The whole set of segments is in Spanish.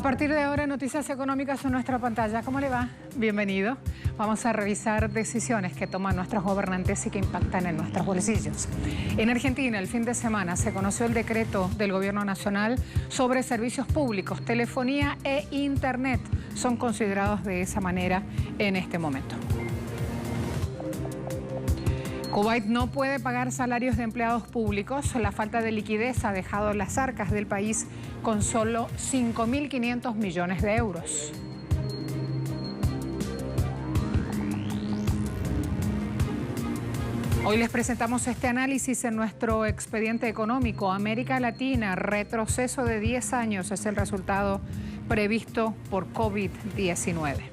partir de ahora, noticias económicas en nuestra pantalla. ¿Cómo le va? Bienvenido. Vamos a revisar decisiones que toman nuestros gobernantes y que impactan en nuestros bolsillos. En Argentina, el fin de semana, se conoció el decreto del Gobierno Nacional sobre servicios públicos, telefonía e internet. Son considerados de esa manera en este momento. Kuwait no puede pagar salarios de empleados públicos. La falta de liquidez ha dejado las arcas del país con solo 5.500 millones de euros. Hoy les presentamos este análisis en nuestro expediente económico. América Latina, retroceso de 10 años es el resultado previsto por COVID-19.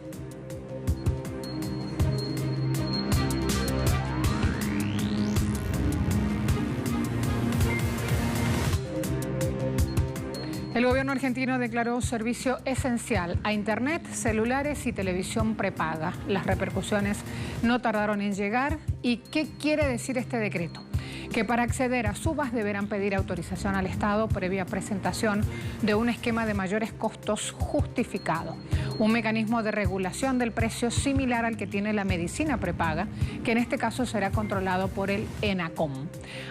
El gobierno argentino declaró servicio esencial a internet, celulares y televisión prepaga. Las repercusiones no tardaron en llegar. ¿Y qué quiere decir este decreto? Que para acceder a subas deberán pedir autorización al Estado previa presentación de un esquema de mayores costos justificado. Un mecanismo de regulación del precio similar al que tiene la medicina prepaga, que en este caso será controlado por el ENACOM.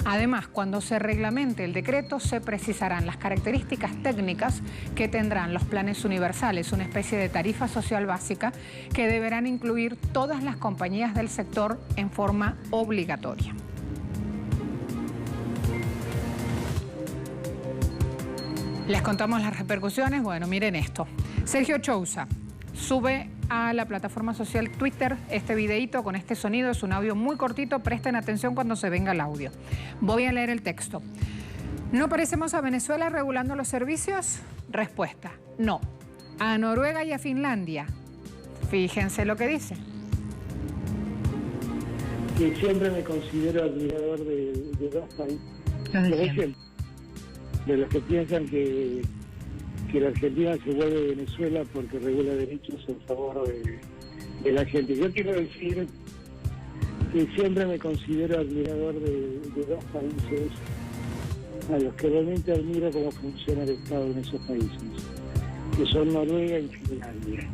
Además, cuando se reglamente el decreto, se precisarán las características técnicas que tendrán los planes universales, una especie de tarifa social básica que deberán incluir todas las compañías del sector en forma obligatoria. Les contamos las repercusiones. Bueno, miren esto. Sergio Chousa sube a la plataforma social Twitter este videíto con este sonido. Es un audio muy cortito. Presten atención cuando se venga el audio. Voy a leer el texto. ¿No parecemos a Venezuela regulando los servicios? Respuesta, no. A Noruega y a Finlandia. Fíjense lo que dice. Que siempre me considero admirador de dos países. De los que piensan que la Argentina se vuelve Venezuela porque regula derechos en favor de la gente. Yo quiero decir que siempre me considero admirador de dos países a los que realmente admiro cómo funciona el Estado en esos países, que son Noruega y Finlandia.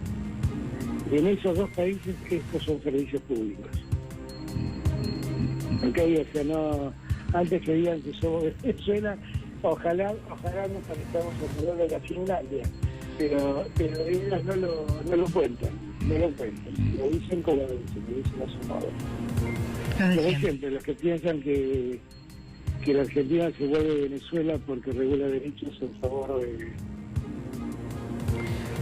Y en esos dos países estos son servicios públicos. ¿Ok? O sea, no, antes que digan que somos Venezuela, ojalá nos parezcamos a Noruega y a Finlandia, pero ellos no lo cuentan, lo dicen como lo dicen a su modo. Como siempre, los que piensan que la Argentina se vuelve Venezuela porque regula derechos en favor de...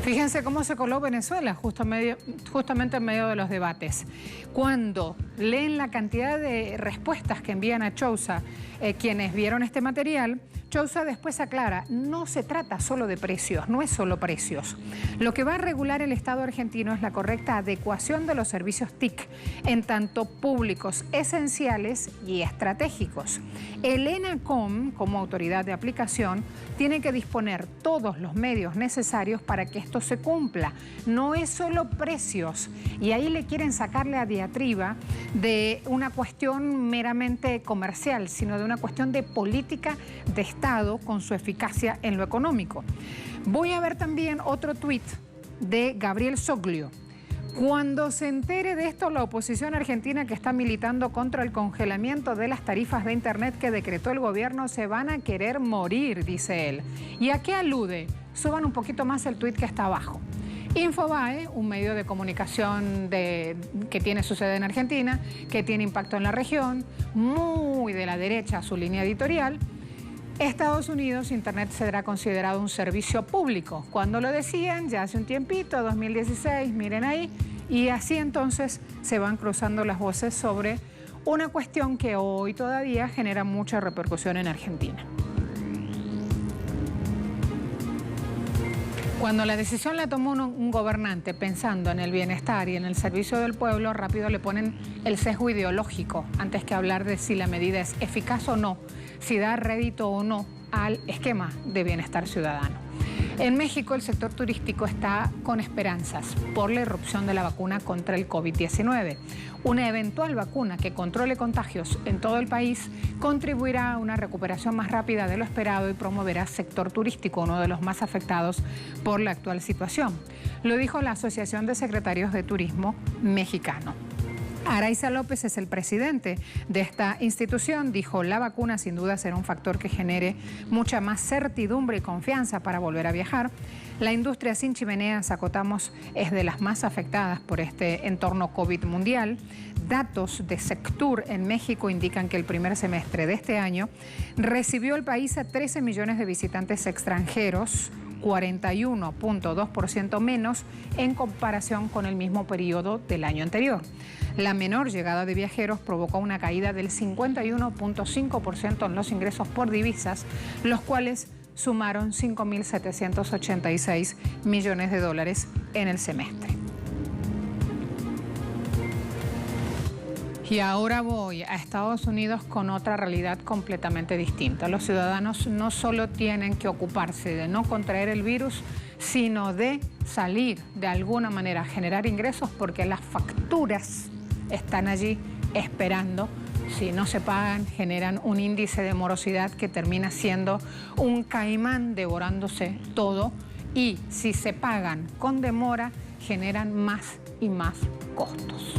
Fíjense cómo se coló Venezuela justamente en medio de los debates. Cuando leen la cantidad de respuestas que envían a Chousa quienes vieron este material, Chousa después aclara, no se trata solo de precios, no es solo precios. Lo que va a regular el Estado argentino es la correcta adecuación de los servicios TIC, en tanto públicos, esenciales y estratégicos. El ENACOM, como autoridad de aplicación, tiene que disponer todos los medios necesarios para que esto se cumpla. No es solo precios. Y ahí le quieren sacar la diatriba de una cuestión meramente comercial, sino de una cuestión de política de Estado con su eficacia en lo económico. Voy a ver también otro tuit de Gabriel Soglio. Cuando se entere de esto, la oposición argentina que está militando contra el congelamiento de las tarifas de internet que decretó el gobierno se van a querer morir, dice él. ¿Y a qué alude? Suban un poquito más el tuit que está abajo. Infobae, un medio de comunicación que tiene su sede en Argentina, que tiene impacto en la región, muy de la derecha su línea editorial. Estados Unidos, Internet será considerado un servicio público. Cuando lo decían, ya hace un tiempito, 2016, miren ahí, y así entonces se van cruzando las voces sobre una cuestión que hoy todavía genera mucha repercusión en Argentina. Cuando la decisión la tomó un gobernante pensando en el bienestar y en el servicio del pueblo, rápido le ponen el sesgo ideológico antes que hablar de si la medida es eficaz o no, si da rédito o no al esquema de bienestar ciudadano. En México, el sector turístico está con esperanzas por la irrupción de la vacuna contra el COVID-19. Una eventual vacuna que controle contagios en todo el país contribuirá a una recuperación más rápida de lo esperado y promoverá sector turístico, uno de los más afectados por la actual situación. Lo dijo la Asociación de Secretarios de Turismo Mexicano. Araiza López es el presidente de esta institución. Dijo, la vacuna sin duda será un factor que genere mucha más certidumbre y confianza para volver a viajar. La industria sin chimeneas, acotamos, es de las más afectadas por este entorno COVID mundial. Datos de Sectur en México indican que el primer semestre de este año recibió el país a 13 millones de visitantes extranjeros, 41.2% menos en comparación con el mismo periodo del año anterior. La menor llegada de viajeros provocó una caída del 51.5% en los ingresos por divisas, los cuales sumaron 5.786 millones de dólares en el semestre. Y ahora voy a Estados Unidos con otra realidad completamente distinta. Los ciudadanos no solo tienen que ocuparse de no contraer el virus, sino de salir de alguna manera a generar ingresos, porque las facturas están allí esperando. Si no se pagan, generan un índice de morosidad que termina siendo un caimán devorándose todo, y si se pagan con demora, generan más y más costos.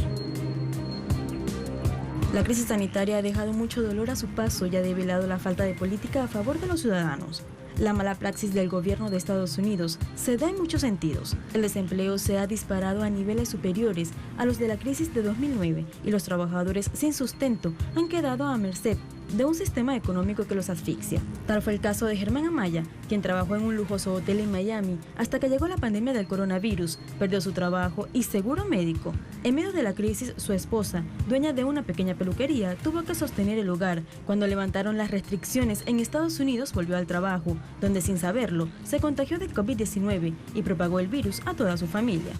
La crisis sanitaria ha dejado mucho dolor a su paso y ha develado la falta de política a favor de los ciudadanos. La mala praxis del gobierno de Estados Unidos se da en muchos sentidos. El desempleo se ha disparado a niveles superiores a los de la crisis de 2009 y los trabajadores sin sustento han quedado a merced de un sistema económico que los asfixia. Tal fue el caso de Germán Amaya, quien trabajó en un lujoso hotel en Miami hasta que llegó la pandemia del coronavirus, perdió su trabajo y seguro médico. En medio de la crisis, su esposa, dueña de una pequeña peluquería, tuvo que sostener el hogar. Cuando levantaron las restricciones en Estados Unidos, volvió al trabajo, donde sin saberlo, se contagió de COVID-19 y propagó el virus a toda su familia.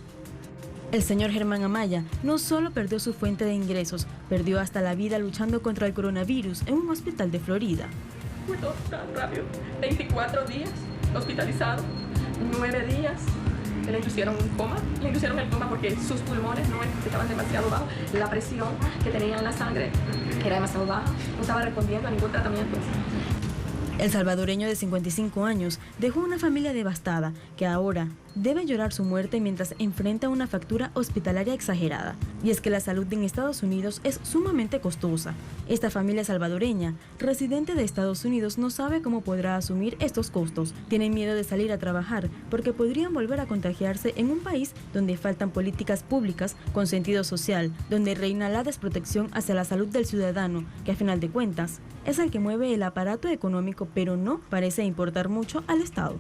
El señor Germán Amaya no solo perdió su fuente de ingresos, perdió hasta la vida luchando contra el coronavirus en un hospital de Florida. Fue todo tan rápido, 24 días hospitalizado, 9 días le inducieron un coma, le inducieron el coma porque sus pulmones no estaban demasiado bajos, la presión que tenía en la sangre era demasiado baja, no estaba respondiendo a ningún tratamiento. El salvadoreño de 55 años dejó una familia devastada que ahora debe llorar su muerte mientras enfrenta una factura hospitalaria exagerada. Y es que la salud en Estados Unidos es sumamente costosa. Esta familia salvadoreña, residente de Estados Unidos, no sabe cómo podrá asumir estos costos. Tienen miedo de salir a trabajar porque podrían volver a contagiarse en un país donde faltan políticas públicas con sentido social, donde reina la desprotección hacia la salud del ciudadano, que a final de cuentas es el que mueve el aparato económico, pero no parece importar mucho al Estado.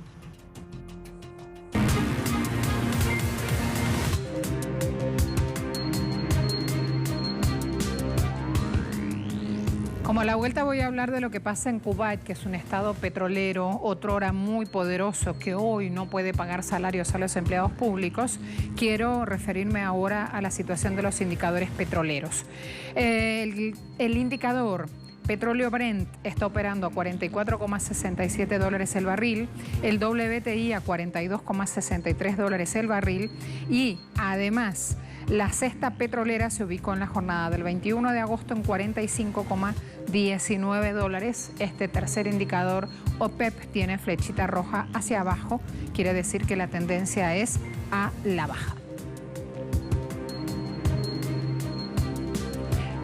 Como a la vuelta voy a hablar de lo que pasa en Kuwait, que es un estado petrolero, otrora muy poderoso, que hoy no puede pagar salarios a los empleados públicos, quiero referirme ahora a la situación de los indicadores petroleros. El indicador petróleo Brent está operando a $44,67 el barril, el WTI a $42,63 el barril, y además la cesta petrolera se ubicó en la jornada del 21 de agosto en $45,19. Este tercer indicador, OPEP, tiene flechita roja hacia abajo, quiere decir que la tendencia es a la baja.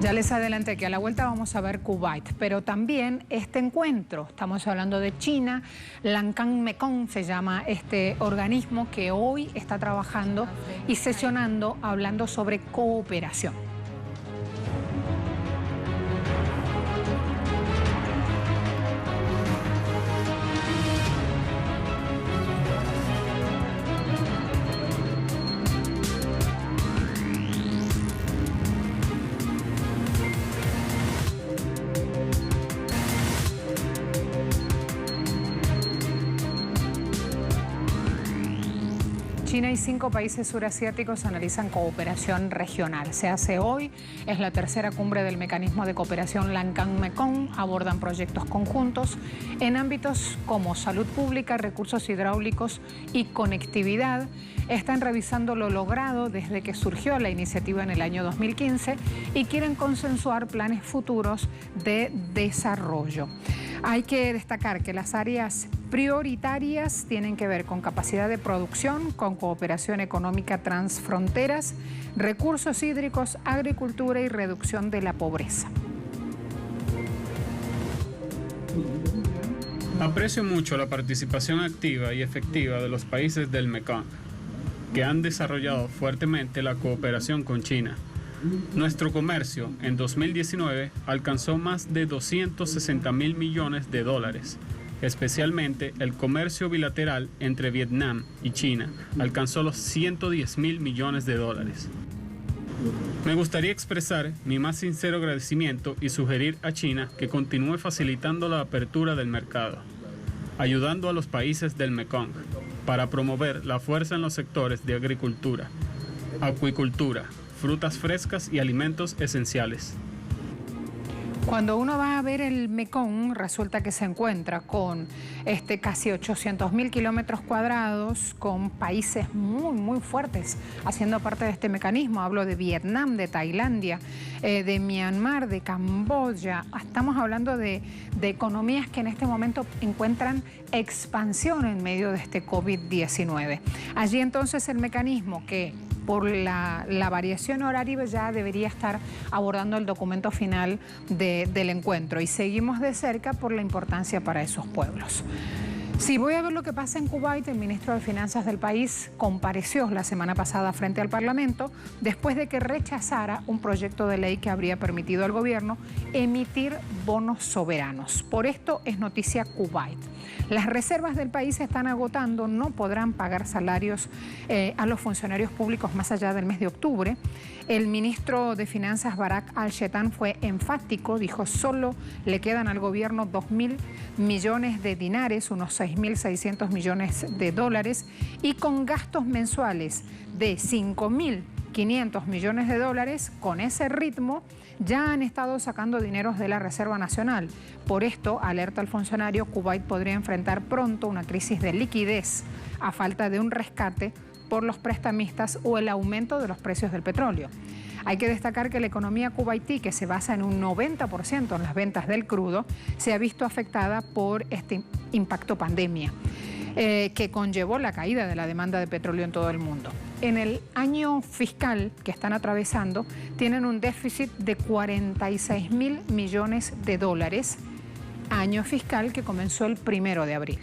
Ya les adelanté que a la vuelta vamos a ver Kuwait, pero también este encuentro. Estamos hablando de China. Lancang Mekong se llama este organismo que hoy está trabajando y sesionando, hablando sobre cooperación. China y 5 países surasiáticos analizan cooperación regional. Se hace hoy, es la tercera cumbre del mecanismo de cooperación Lancang-Mekong. Abordan proyectos conjuntos en ámbitos como salud pública, recursos hidráulicos y conectividad. Están revisando lo logrado desde que surgió la iniciativa en el año 2015 y quieren consensuar planes futuros de desarrollo. Hay que destacar que las áreas prioritarias tienen que ver con capacidad de producción, con cooperación económica transfronteras, recursos hídricos, agricultura y reducción de la pobreza. Aprecio mucho la participación activa y efectiva de los países del Mekong, que han desarrollado fuertemente la cooperación con China. Nuestro comercio en 2019 alcanzó más de 260.000 millones de dólares. Especialmente el comercio bilateral entre Vietnam y China alcanzó los 110.000 millones de dólares. Me gustaría expresar mi más sincero agradecimiento y sugerir a China que continúe facilitando la apertura del mercado, ayudando a los países del Mekong para promover la fuerza en los sectores de agricultura, acuicultura, frutas frescas y alimentos esenciales. Cuando uno va a ver el Mekong, resulta que se encuentra con casi 800.000 kilómetros cuadrados, con países muy fuertes haciendo parte de este mecanismo. Hablo de Vietnam, de Tailandia, de Myanmar, de Camboya. Estamos hablando de economías que en este momento encuentran expansión en medio de este COVID-19. Allí entonces el mecanismo que por la variación horaria ya debería estar abordando el documento final del encuentro y seguimos de cerca por la importancia para esos pueblos. Si voy a ver lo que pasa en Kuwait, el ministro de Finanzas del país compareció la semana pasada frente al Parlamento después de que rechazara un proyecto de ley que habría permitido al gobierno emitir bonos soberanos. Por esto es noticia Kuwait. Las reservas del país se están agotando, no podrán pagar salarios a los funcionarios públicos más allá del mes de octubre. El ministro de Finanzas, Barak Al-Shetan, fue enfático, dijo solo le quedan al gobierno 2.000 millones de dinares, unos 6.600 millones de dólares, y con gastos mensuales de 5.500 millones de dólares, con ese ritmo ya han estado sacando dineros de la Reserva Nacional. Por esto, alerta el funcionario, Kuwait podría enfrentar pronto una crisis de liquidez a falta de un rescate por los prestamistas o el aumento de los precios del petróleo. Hay que destacar que la economía kuwaití, que se basa en un 90% en las ventas del crudo, se ha visto afectada por este impacto pandemia, que conllevó la caída de la demanda de petróleo en todo el mundo. En el año fiscal que están atravesando, tienen un déficit de 46.000 millones de dólares, año fiscal que comenzó el 1 de abril.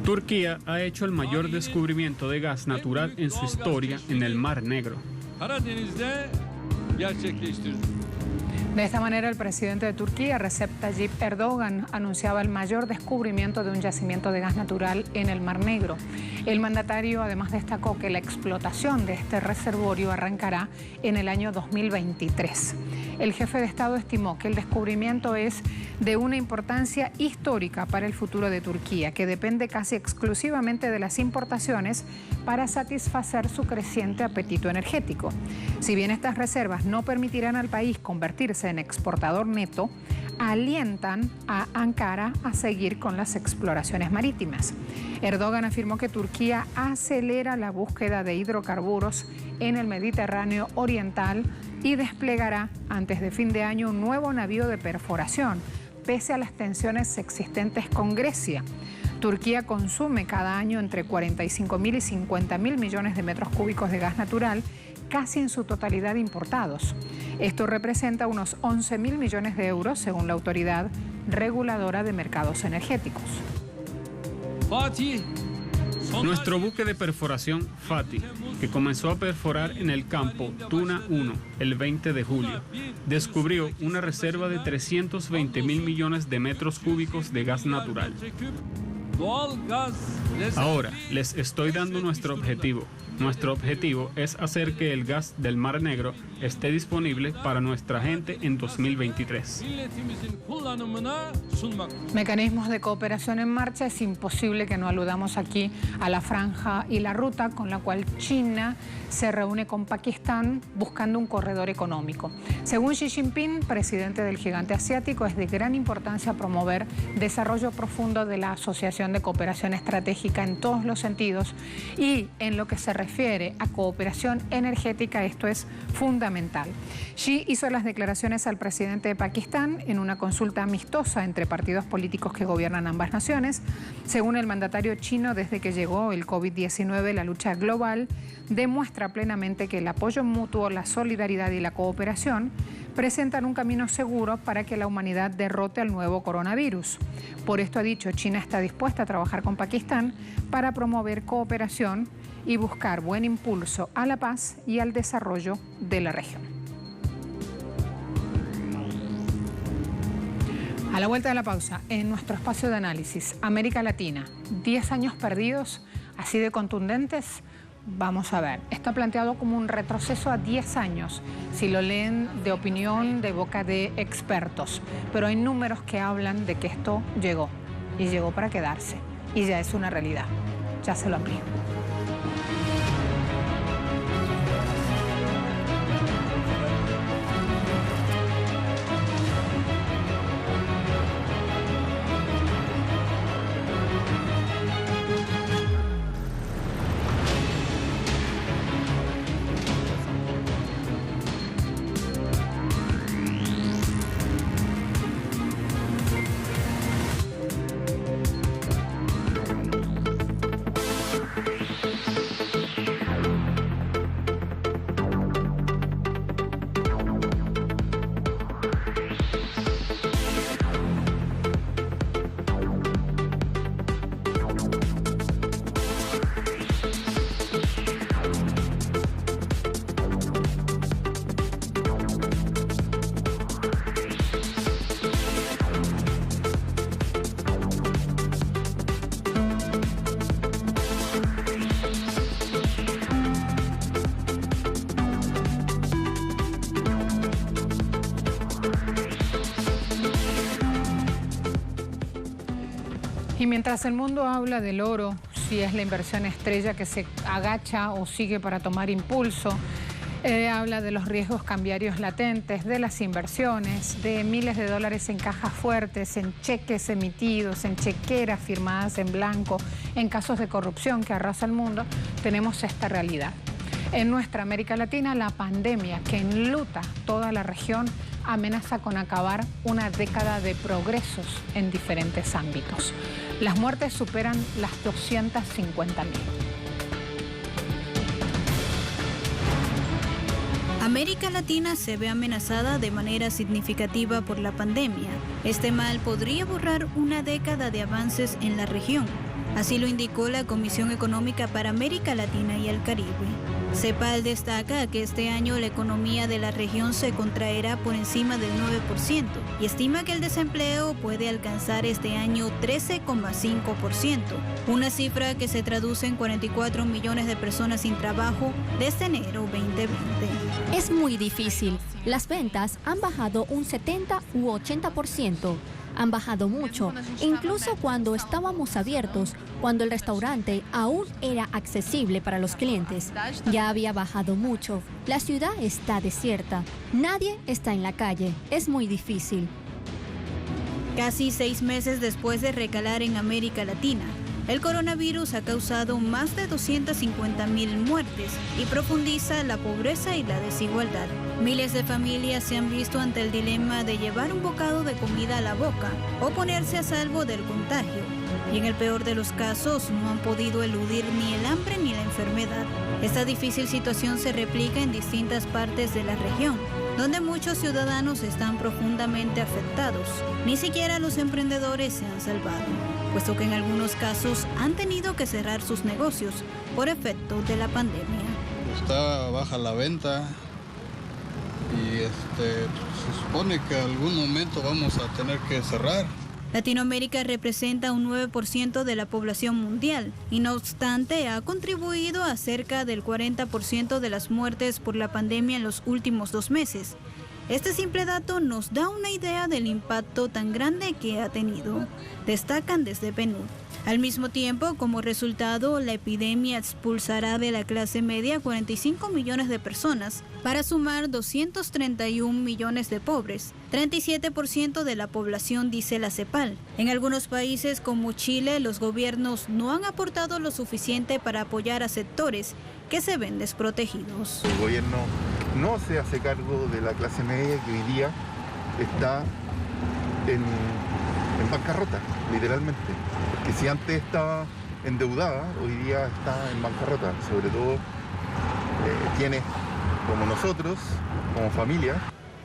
Turquía ha hecho el mayor descubrimiento de gas natural en su historia en el Mar Negro. De esta manera, el presidente de Turquía, Recep Tayyip Erdogan, anunciaba el mayor descubrimiento de un yacimiento de gas natural en el Mar Negro. El mandatario además destacó que la explotación de este reservorio arrancará en el año 2023. El jefe de Estado estimó que el descubrimiento es de una importancia histórica para el futuro de Turquía, que depende casi exclusivamente de las importaciones para satisfacer su creciente apetito energético. Si bien estas reservas no permitirán al país convertirse en exportador neto, alientan a Ankara a seguir con las exploraciones marítimas. Erdogan afirmó que Turquía acelera la búsqueda de hidrocarburos en el Mediterráneo Oriental y desplegará antes de fin de año un nuevo navío de perforación, pese a las tensiones existentes con Grecia. Turquía consume cada año entre 45.000 y 50.000 millones de metros cúbicos de gas natural, casi en su totalidad importados. Esto representa unos 11.000 millones de euros, según la Autoridad Reguladora de Mercados Energéticos. Nuestro buque de perforación Fatih, que comenzó a perforar en el campo Tuna 1 el 20 de julio, descubrió una reserva de 320.000 millones de metros cúbicos de gas natural. Ahora les estoy dando nuestro objetivo, Nuestro objetivo es hacer que el gas del Mar Negro esté disponible para nuestra gente en 2023. Mecanismos de cooperación en marcha. Es imposible que no aludamos aquí a la franja y la ruta con la cual China se reúne con Pakistán buscando un corredor económico. Según Xi Jinping, presidente del gigante asiático, es de gran importancia promover desarrollo profundo de la Asociación de Cooperación Estratégica en todos los sentidos, y en lo que se refiere a cooperación energética esto es fundamental. Xi hizo las declaraciones al presidente de Pakistán en una consulta amistosa entre partidos políticos que gobiernan ambas naciones. Según el mandatario chino, desde que llegó el COVID-19, la lucha global demuestra plenamente que el apoyo mutuo, la solidaridad y la cooperación presentan un camino seguro para que la humanidad derrote al nuevo coronavirus. Por esto, ha dicho, China está dispuesta a trabajar con Pakistán para promover cooperación y buscar buen impulso a la paz y al desarrollo de la región. A la vuelta de la pausa, en nuestro espacio de análisis, América Latina, 10 años perdidos, así de contundentes. Vamos a ver, está planteado como un retroceso a 10 años, si lo leen de opinión de boca de expertos, pero hay números que hablan de que esto llegó, y llegó para quedarse, y ya es una realidad. Ya se lo amplío. Y mientras el mundo habla del oro, si es la inversión estrella que se agacha o sigue para tomar impulso, habla de los riesgos cambiarios latentes, de las inversiones, de miles de dólares en cajas fuertes, en cheques emitidos, en chequeras firmadas en blanco, en casos de corrupción que arrasa el mundo, tenemos esta realidad. En nuestra América Latina, la pandemia que enluta toda la región amenaza con acabar una década de progresos en diferentes ámbitos. Las muertes superan las 250.000. América Latina se ve amenazada de manera significativa por la pandemia. Este mal podría borrar una década de avances en la región. Así lo indicó la Comisión Económica para América Latina y el Caribe. CEPAL destaca que este año la economía de la región se contraerá por encima del 9% y estima que el desempleo puede alcanzar este año 13,5%, una cifra que se traduce en 44 millones de personas sin trabajo desde enero 2020. Es muy difícil. Las ventas han bajado un 70 u 80%. Han bajado mucho, incluso cuando estábamos abiertos, cuando el restaurante aún era accesible para los clientes. Ya había bajado mucho. La ciudad está desierta. Nadie está en la calle. Es muy difícil. Casi 6 meses después de recalar en América Latina, el coronavirus ha causado más de 250.000 muertes y profundiza la pobreza y la desigualdad. Miles de familias se han visto ante el dilema de llevar un bocado de comida a la boca o ponerse a salvo del contagio. Y en el peor de los casos, no han podido eludir ni el hambre ni la enfermedad. Esta difícil situación se replica en distintas partes de la región, donde muchos ciudadanos están profundamente afectados. Ni siquiera los emprendedores se han salvado, puesto que en algunos casos han tenido que cerrar sus negocios por efecto de la pandemia. Está baja la venta y se supone que en algún momento vamos a tener que cerrar. Latinoamérica representa un 9% de la población mundial y no obstante ha contribuido a cerca del 40% de las muertes por la pandemia en los últimos 2 meses. Este simple dato nos da una idea del impacto tan grande que ha tenido, destacan desde PNUD. Al mismo tiempo, como resultado, la epidemia expulsará de la clase media 45 millones de personas, para sumar 231 millones de pobres, 37% de la población, dice la CEPAL. En algunos países como Chile, los gobiernos no han aportado lo suficiente para apoyar a sectores que se ven desprotegidos. El gobierno no se hace cargo de la clase media que hoy día está en bancarrota, literalmente. Porque si antes estaba endeudada, hoy día está en bancarrota. Sobre todo quienes, como nosotros, como familia.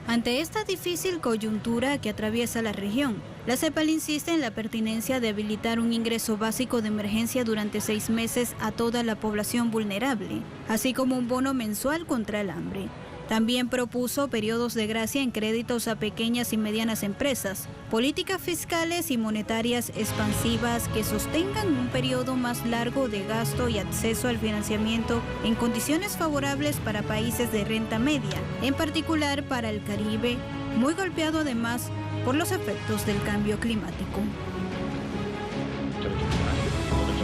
Ante esta difícil coyuntura que atraviesa la región, la CEPAL insiste en la pertinencia de habilitar un ingreso básico de emergencia durante 6 meses a toda la población vulnerable, así como un bono mensual contra el hambre. También propuso periodos de gracia en créditos a pequeñas y medianas empresas, políticas fiscales y monetarias expansivas que sostengan un periodo más largo de gasto y acceso al financiamiento en condiciones favorables para países de renta media, en particular para el Caribe, muy golpeado además por los efectos del cambio climático.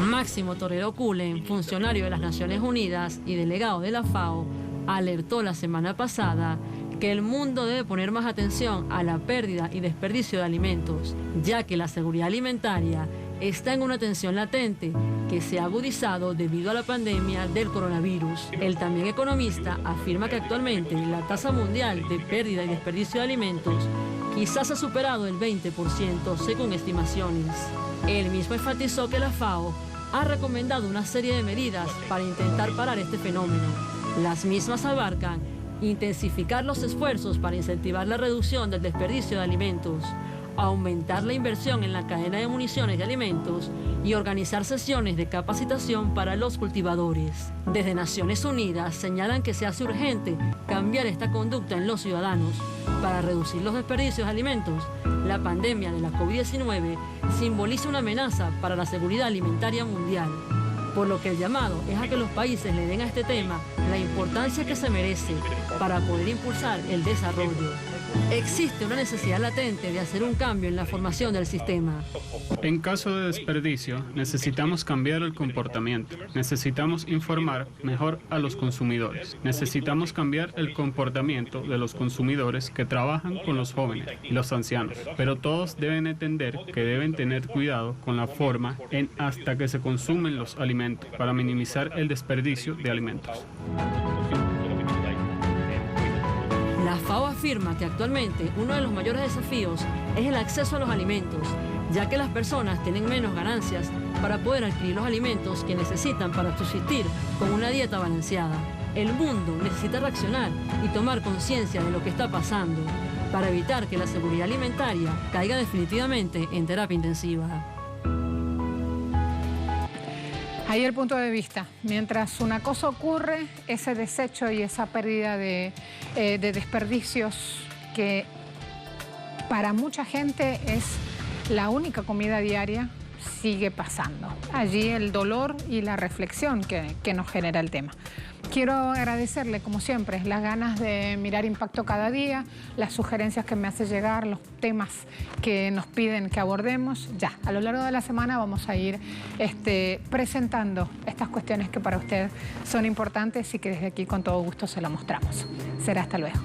Máximo Torero Cullen, funcionario de las Naciones Unidas y delegado de la FAO, alertó la semana pasada que el mundo debe poner más atención a la pérdida y desperdicio de alimentos, ya que la seguridad alimentaria está en una tensión latente que se ha agudizado debido a la pandemia del coronavirus. El también economista afirma que actualmente la tasa mundial de pérdida y desperdicio de alimentos quizás ha superado el 20% según estimaciones. Él mismo enfatizó que la FAO ha recomendado una serie de medidas para intentar parar este fenómeno. Las mismas abarcan intensificar los esfuerzos para incentivar la reducción del desperdicio de alimentos, aumentar la inversión en la cadena de municiones de alimentos y organizar sesiones de capacitación para los cultivadores. Desde Naciones Unidas señalan que se hace urgente cambiar esta conducta en los ciudadanos para reducir los desperdicios de alimentos. La pandemia de la COVID-19 simboliza una amenaza para la seguridad alimentaria mundial, por lo que el llamado es a que los países le den a este tema la importancia que se merece para poder impulsar el desarrollo. Existe una necesidad latente de hacer un cambio en la formación del sistema. En caso de desperdicio, necesitamos cambiar el comportamiento. Necesitamos informar mejor a los consumidores. Necesitamos cambiar el comportamiento de los consumidores que trabajan con los jóvenes y los ancianos. Pero todos deben entender que deben tener cuidado con la forma en hasta que se consumen los alimentos para minimizar el desperdicio de alimentos. La FAO afirma que actualmente uno de los mayores desafíos es el acceso a los alimentos, ya que las personas tienen menos ganancias para poder adquirir los alimentos que necesitan para subsistir con una dieta balanceada. El mundo necesita reaccionar y tomar conciencia de lo que está pasando para evitar que la seguridad alimentaria caiga definitivamente en terapia intensiva. Ahí el punto de vista. Mientras una cosa ocurre, ese desecho y esa pérdida de desperdicios que para mucha gente es la única comida diaria, sigue pasando. Allí el dolor y la reflexión que nos genera el tema. Quiero agradecerle, como siempre, las ganas de mirar Impacto cada día, las sugerencias que me hace llegar, los temas que nos piden que abordemos. Ya, a lo largo de la semana vamos a ir presentando estas cuestiones que para usted son importantes y que desde aquí con todo gusto se lo mostramos. Será hasta luego.